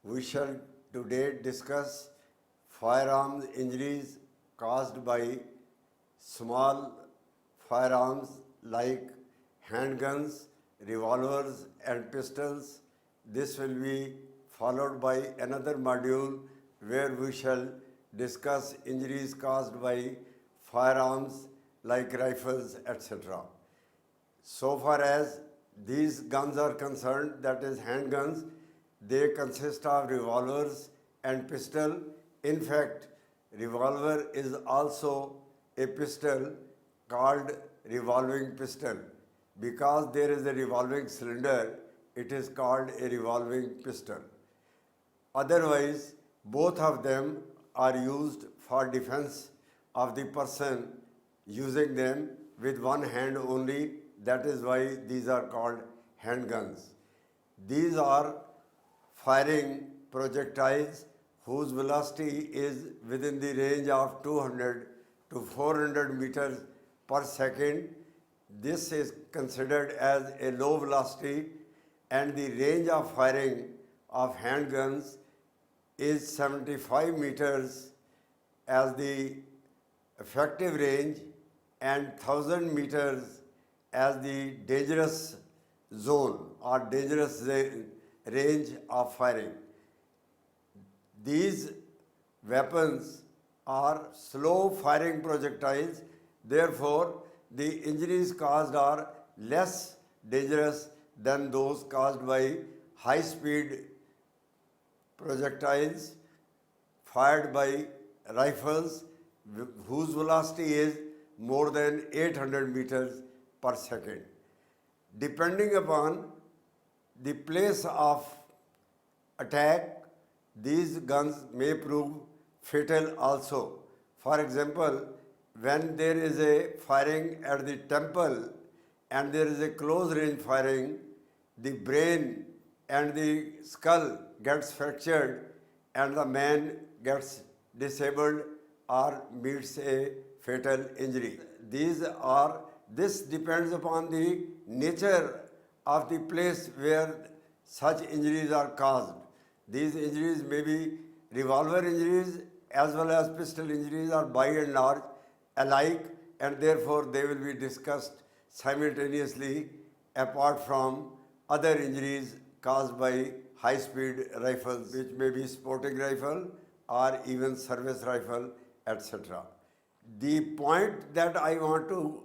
We shall today discuss firearms injuries caused by small firearms like handguns, revolvers, and pistols. This will be followed by another module where we shall discuss injuries caused by firearms like rifles, etc. So far as these guns are concerned, that is handguns, they consist of revolvers and pistol. In fact, revolver is also a pistol called revolving pistol. Because there is a revolving cylinder, it is called a revolving pistol. Otherwise, both of them are used for defense of the person using them with one hand only. That is why these are called handguns. These are firing projectiles whose velocity is within the range of 200 to 400 meters per second. This is considered as a low velocity, and the range of firing of handguns is 75 meters as the effective range and 1000 meters as the dangerous zone or dangerous range of firing. These weapons are slow firing projectiles, therefore the injuries caused are less dangerous than those caused by high speed projectiles fired by rifles whose velocity is more than 800 meters per second. Depending upon the place of attack, these guns may prove fatal also. For example, when there is a firing at the temple and there is a close range firing, the brain and the skull gets fractured and the man gets disabled or meets a fatal injury. This depends upon the nature of the place where such injuries are caused. These injuries may be revolver injuries as well as pistol injuries are by and large alike, and therefore they will be discussed simultaneously apart from other injuries caused by high-speed rifles, which may be sporting rifle or even service rifle, etc. The point that I want to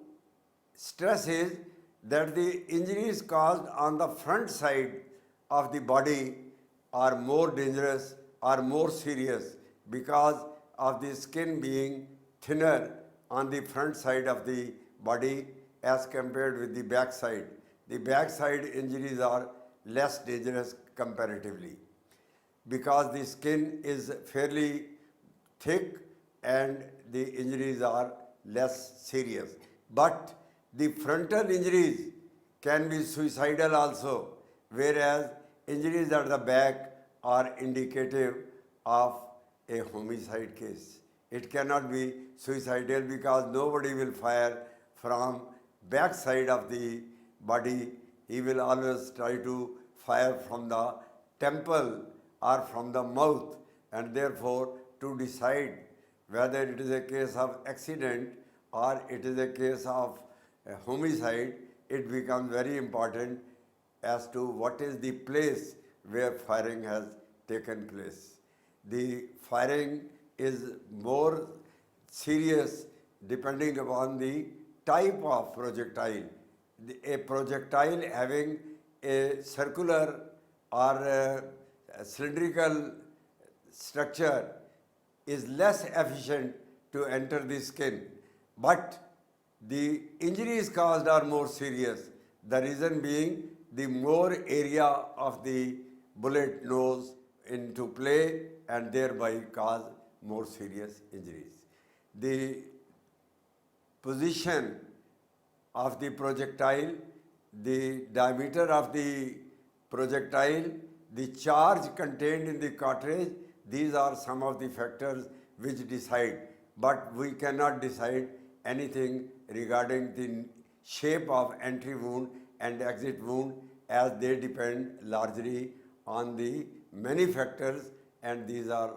stress is that the injuries caused on the front side of the body are more dangerous or more serious because of the skin being thinner on the front side of the body as compared with the back side. The back side injuries are less dangerous comparatively because the skin is fairly thick and the injuries are less serious. But the frontal injuries can be suicidal also, whereas injuries at the back are indicative of a homicide case. It cannot be suicidal because nobody will fire from back side of the body. He will always try to fire from the temple or from the mouth, and therefore to decide whether it is a case of accident or it is a case of a homicide, it becomes very important as to what is the place where firing has taken place. The firing is more serious depending upon the type of projectile. A projectile having a circular or a cylindrical structure is less efficient to enter the skin, but the injuries caused are more serious. The reason being the more area of the bullet goes into play and thereby cause more serious injuries. The position of the projectile, the diameter of the projectile, the charge contained in the cartridge, these are some of the factors which decide. But we cannot decide anything regarding the shape of entry wound and exit wound as they depend largely on the many factors, and these are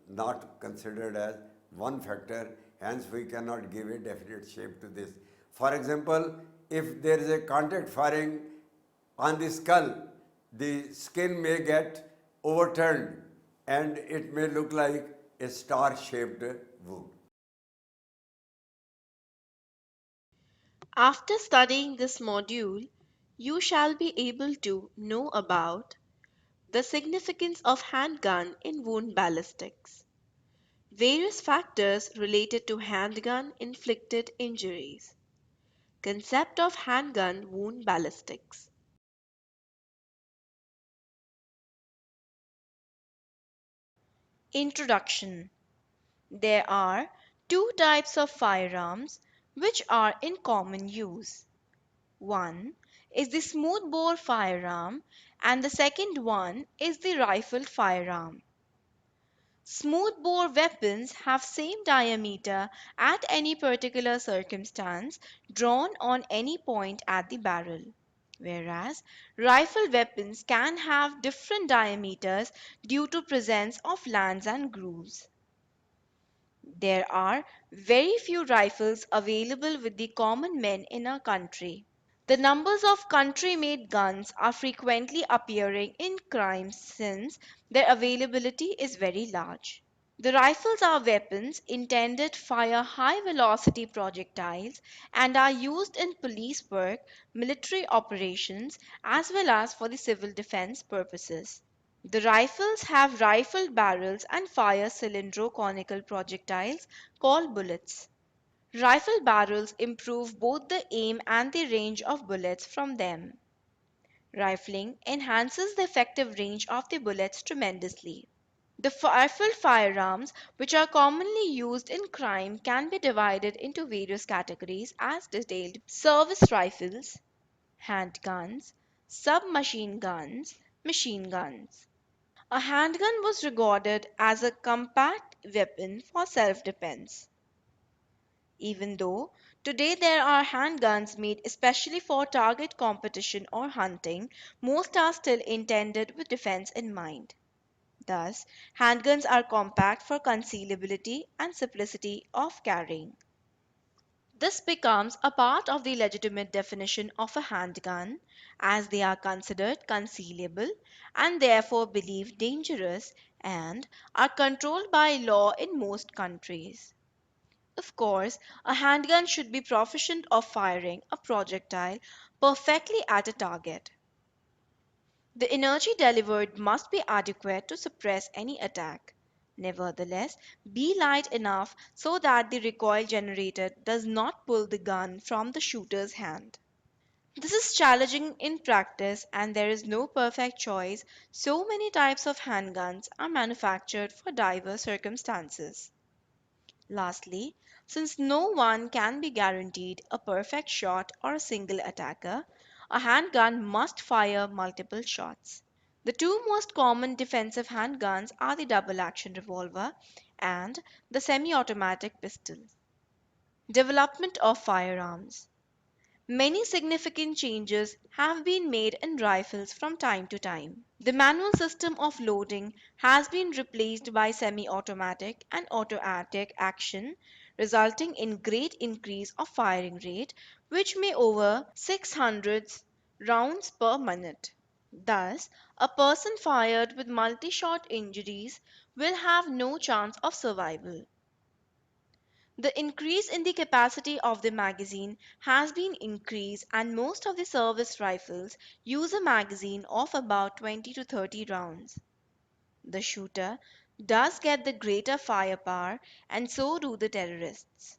not considered as one factor, hence we cannot give a definite shape to this. For example, if there is a contact firing on the skull, the skin may get overturned and it may look like a star shaped wound. After studying this module, you shall be able to know about the significance of handgun in wound ballistics, various factors related to handgun inflicted injuries, concept of handgun wound ballistics. Introduction. There are two types of firearms which are in common use. One is the smoothbore firearm and the second one is the rifled firearm. Smoothbore weapons have same diameter at any particular circumstance drawn on any point at the barrel, whereas rifle weapons can have different diameters due to presence of lands and grooves. There are very few rifles available with the common men in our country. The numbers of country-made guns are frequently appearing in crime since their availability is very large. The rifles are weapons intended to fire high-velocity projectiles and are used in police work, military operations, as well as for the civil defense purposes. The rifles have rifled barrels and fire cylindro-conical projectiles called bullets. Rifle barrels improve both the aim and the range of bullets from them. Rifling enhances the effective range of the bullets tremendously. The rifled firearms, which are commonly used in crime, can be divided into various categories as detailed: service rifles, handguns, submachine guns, machine guns. A handgun was regarded as a compact weapon for self-defense. Even though today there are handguns made especially for target competition or hunting, most are still intended with defense in mind. Thus, handguns are compact for concealability and simplicity of carrying. This becomes a part of the legitimate definition of a handgun, as they are considered concealable and therefore believed dangerous and are controlled by law in most countries. Of course, a handgun should be proficient of firing a projectile perfectly at a target. The energy delivered must be adequate to suppress any attack. Nevertheless, be light enough so that the recoil generated does not pull the gun from the shooter's hand. This is challenging in practice and there is no perfect choice. So many types of handguns are manufactured for diverse circumstances. Lastly, since no one can be guaranteed a perfect shot or a single attacker, a handgun must fire multiple shots. The two most common defensive handguns are the double action revolver and the semi automatic pistol. Development of firearms. Many significant changes have been made in rifles from time to time. The manual system of loading has been replaced by semi-automatic and automatic action, resulting in great increase of firing rate, which may over 600 rounds per minute. Thus, a person fired with multi-shot injuries will have no chance of survival. The increase in the capacity of the magazine has been increased and most of the service rifles use a magazine of about 20 to 30 rounds. The shooter does get the greater firepower and so do the terrorists.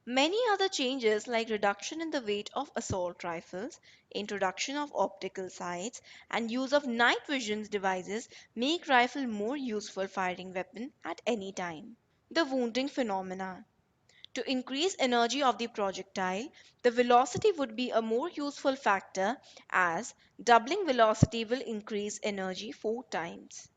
Many other changes like reduction in the weight of assault rifles, introduction of optical sights and use of night vision devices make rifle more useful firing weapon at any time. The wounding phenomena. To increase energy of the projectile, the velocity would be a more useful factor as doubling velocity will increase energy 4 times,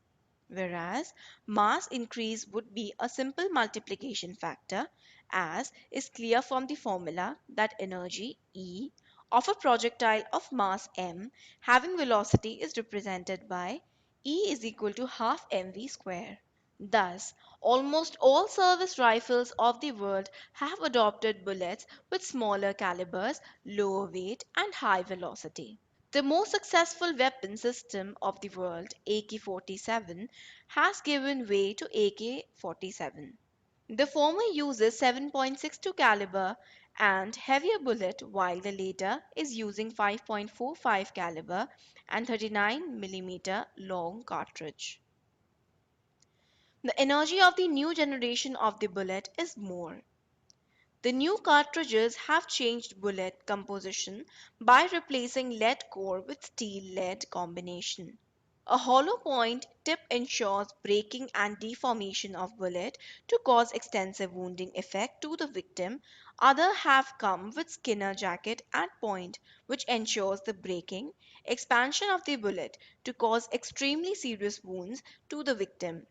whereas mass increase would be a simple multiplication factor as is clear from the formula that energy E of a projectile of mass m having velocity is represented by E is equal to half mv square. Thus, almost all service rifles of the world have adopted bullets with smaller calibers, lower weight, and high velocity. The most successful weapon system of the world, AK-47, has given way to AK-47. The former uses 7.62 caliber and heavier bullet, while the latter is using 5.45 caliber and 39 millimeter long cartridge. The energy of the new generation of the bullet is more. The new cartridges have changed bullet composition by replacing lead core with steel-lead combination. A hollow point tip ensures breaking and deformation of bullet to cause extensive wounding effect to the victim. Others have come with Skinner jacket at point, which ensures the breaking, expansion of the bullet to cause extremely serious wounds to the victim.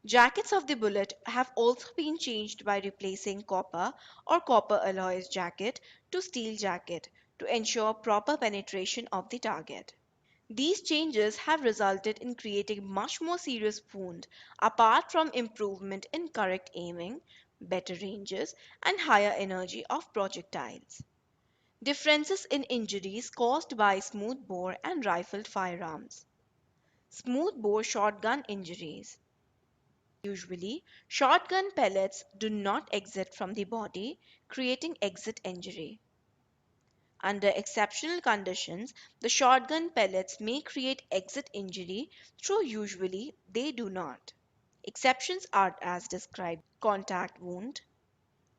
Jackets of the bullet have also been changed by replacing copper or copper alloys jacket to steel jacket to ensure proper penetration of the target. These changes have resulted in creating much more serious wound apart from improvement in correct aiming, better ranges, and higher energy of projectiles. Differences in injuries caused by smoothbore and rifled firearms. Smoothbore shotgun injuries. Usually, shotgun pellets do not exit from the body, creating exit injury. Under exceptional conditions, the shotgun pellets may create exit injury, though usually they do not. Exceptions are as described: contact wound,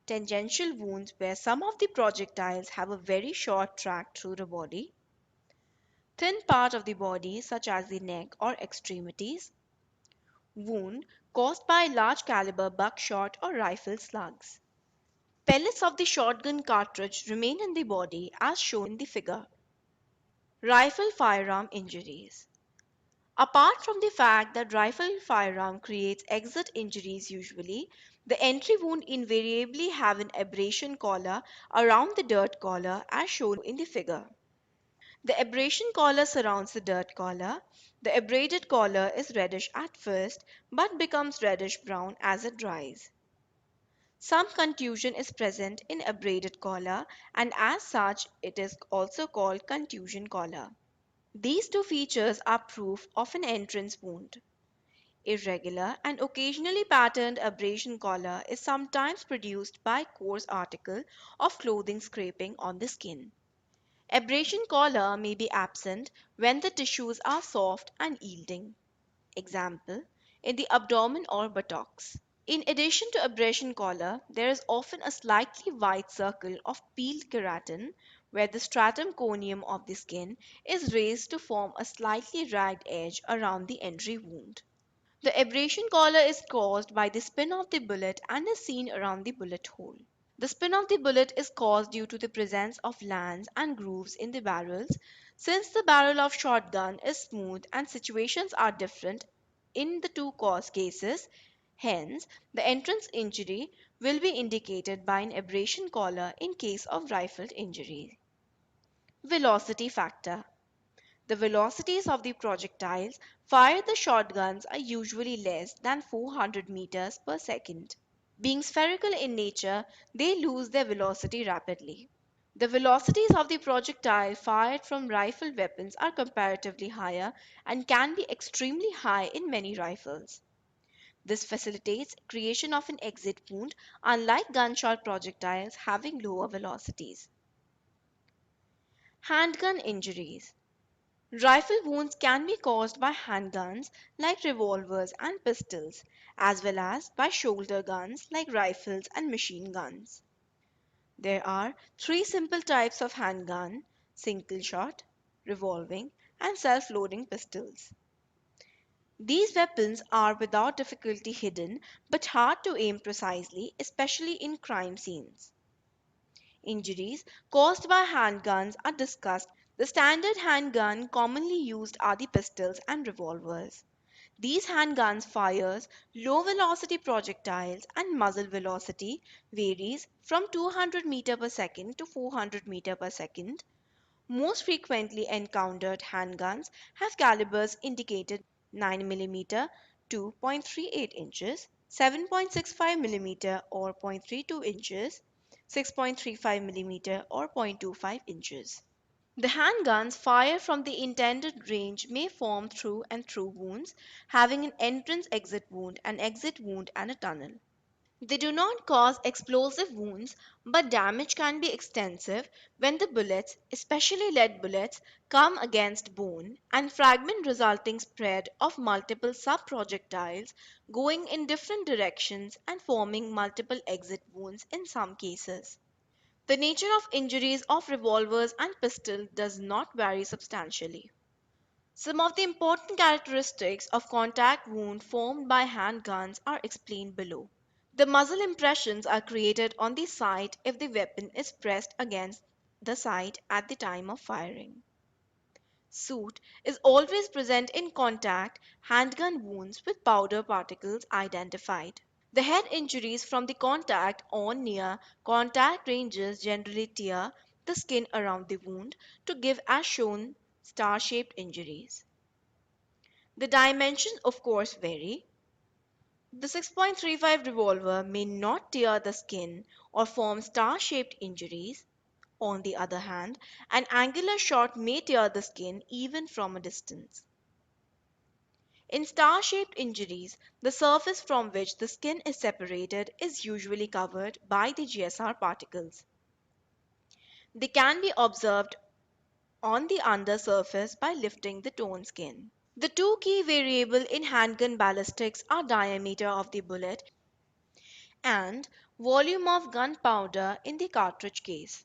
tangential wounds where some of the projectiles have a very short track through the body, thin part of the body such as the neck or extremities, wound caused by large caliber buckshot or rifle slugs. Pellets of the shotgun cartridge remain in the body as shown in the figure. Rifle firearm injuries. Apart from the fact that rifle firearm creates exit injuries usually, the entry wound invariably have an abrasion collar around the dart collar as shown in the figure. The abrasion collar surrounds the dart collar. The abraded collar is reddish at first but becomes reddish brown as it dries. Some contusion is present in abraded collar and as such it is also called contusion collar. These two features are proof of an entrance wound. Irregular and occasionally patterned abrasion collar is sometimes produced by coarse article of clothing scraping on the skin. Abrasion collar may be absent when the tissues are soft and yielding. Example, in the abdomen or buttocks. In addition to abrasion collar, there is often a slightly white circle of peeled keratin where the stratum corneum of the skin is raised to form a slightly ragged edge around the entry wound. The abrasion collar is caused by the spin of the bullet and is seen around the bullet hole. The spin of the bullet is caused due to the presence of lands and grooves in the barrels. Since the barrel of shotgun is smooth and situations are different in the two cause cases, hence the entrance injury will be indicated by an abrasion collar in case of rifled injury. Velocity factor. The velocities of the projectiles fired the shotguns are usually less than 400 meters per second. Being spherical in nature, they lose their velocity rapidly. The velocities of the projectile fired from rifle weapons are comparatively higher and can be extremely high in many rifles. This facilitates creation of an exit wound, unlike gunshot projectiles having lower velocities. Handgun injuries. Rifle wounds can be caused by handguns like revolvers and pistols, as well as by shoulder guns like rifles and machine guns. There are three simple types of handgun: single shot, revolving, and self-loading pistols. These weapons are without difficulty hidden but hard to aim precisely, especially in crime scenes. Injuries caused by handguns are discussed. The standard handgun commonly used are the pistols and revolvers. These handguns fires low velocity projectiles and muzzle velocity varies from 200 meter per second to 400 meter per second. Most frequently encountered handguns have calibers indicated 9mm to 0.38 inches, 7.65mm or 0.32 inches, 6.35mm or 0.25 inches. The handguns fired from the intended range may form through and through wounds, having an entrance-exit wound, an exit wound, and a tunnel. They do not cause explosive wounds, but damage can be extensive when the bullets, especially lead bullets, come against bone and fragment, resulting spread of multiple sub-projectiles going in different directions and forming multiple exit wounds in some cases. The nature of injuries of revolvers and pistols does not vary substantially. Some of the important characteristics of contact wound formed by handguns are explained below. The muzzle impressions are created on the site if the weapon is pressed against the site at the time of firing. Soot is always present in contact handgun wounds with powder particles identified. The head injuries from the contact on near contact ranges generally tear the skin around the wound to give as shown star-shaped injuries. The dimensions of course vary. The 6.35 revolver may not tear the skin or form star-shaped injuries. On the other hand, an angular shot may tear the skin even from a distance. In star-shaped injuries, the surface from which the skin is separated is usually covered by the GSR particles. They can be observed on the under surface by lifting the torn skin. The two key variables in handgun ballistics are diameter of the bullet and volume of gunpowder in the cartridge case.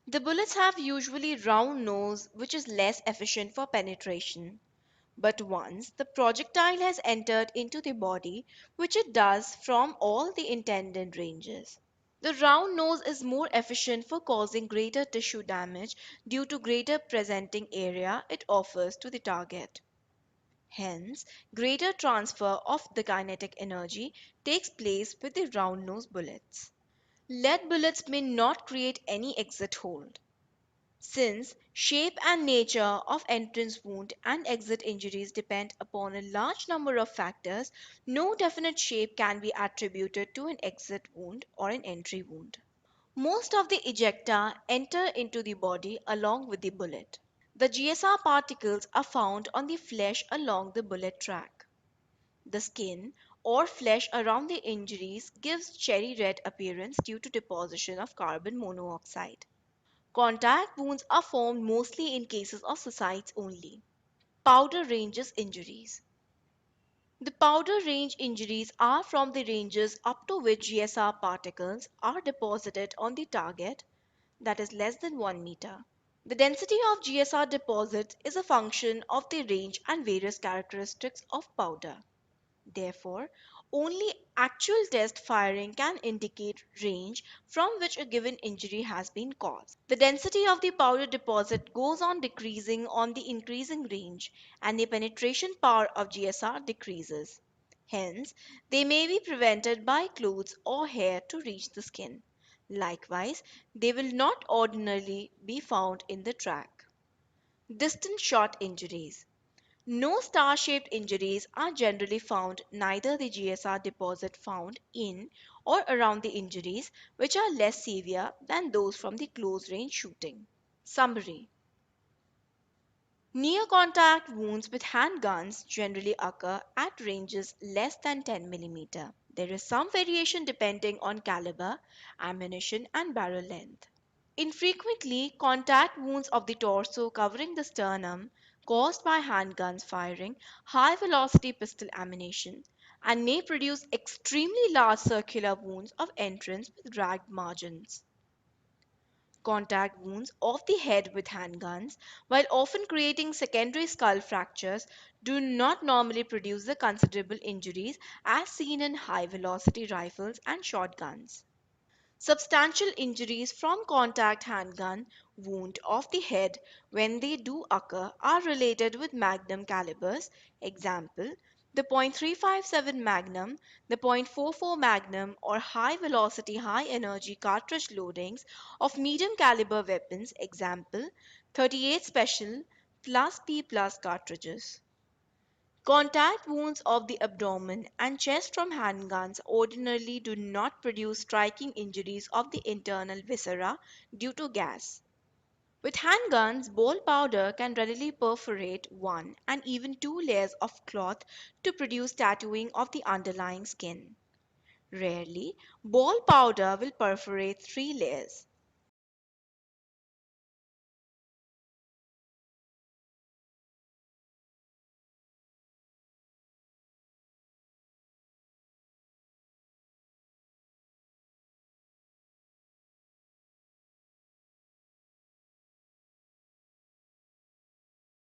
The bullets have usually round nose which is less efficient for penetration. But once the projectile has entered into the body, which it does from all the intended ranges, the round nose is more efficient for causing greater tissue damage due to greater presenting area it offers to the target. Hence, greater transfer of the kinetic energy takes place with the round nose bullets. Lead bullets may not create any exit hold. Since shape and nature of entrance wound and exit injuries depend upon a large number of factors, no definite shape can be attributed to an exit wound or an entry wound. Most of the ejecta enter into the body along with the bullet. The GSR particles are found on the flesh along the bullet track. The skin or flesh around the injuries gives cherry red appearance due to deposition of carbon monoxide. Contact wounds are formed mostly in cases of suicides only. Powder ranges injuries. The powder range injuries are from the ranges up to which GSR particles are deposited on the target, that is less than 1 meter. The density of GSR deposits is a function of the range and various characteristics of powder. Therefore, only actual test firing can indicate range from which a given injury has been caused. The density of the powder deposit goes on decreasing on the increasing range, and the penetration power of GSR decreases. Hence, they may be prevented by clothes or hair to reach the skin. Likewise, they will not ordinarily be found in the track. Distant shot injuries. No star-shaped injuries are generally found, neither the GSR deposit found in or around the injuries, which are less severe than those from the close-range shooting. Summary. Near-contact wounds with handguns generally occur at ranges less than 10 mm. There is some variation depending on caliber, ammunition, and barrel length. Infrequently, contact wounds of the torso covering the sternum caused by handguns firing high velocity pistol ammunition and may produce extremely large circular wounds of entrance with ragged margins. Contact wounds of the head with handguns, while often creating secondary skull fractures, do not normally produce the considerable injuries as seen in high velocity rifles and shotguns. Substantial injuries from contact handgun wound of the head, when they do occur, are related with magnum calibers. Example, the .357 Magnum, the .44 Magnum, or high velocity, high energy cartridge loadings of medium caliber weapons. Example, 38 Special plus P plus cartridges. Contact wounds of the abdomen and chest from handguns ordinarily do not produce striking injuries of the internal viscera due to gas. With handguns, ball powder can readily perforate one and even two layers of cloth to produce tattooing of the underlying skin. Rarely, ball powder will perforate three layers.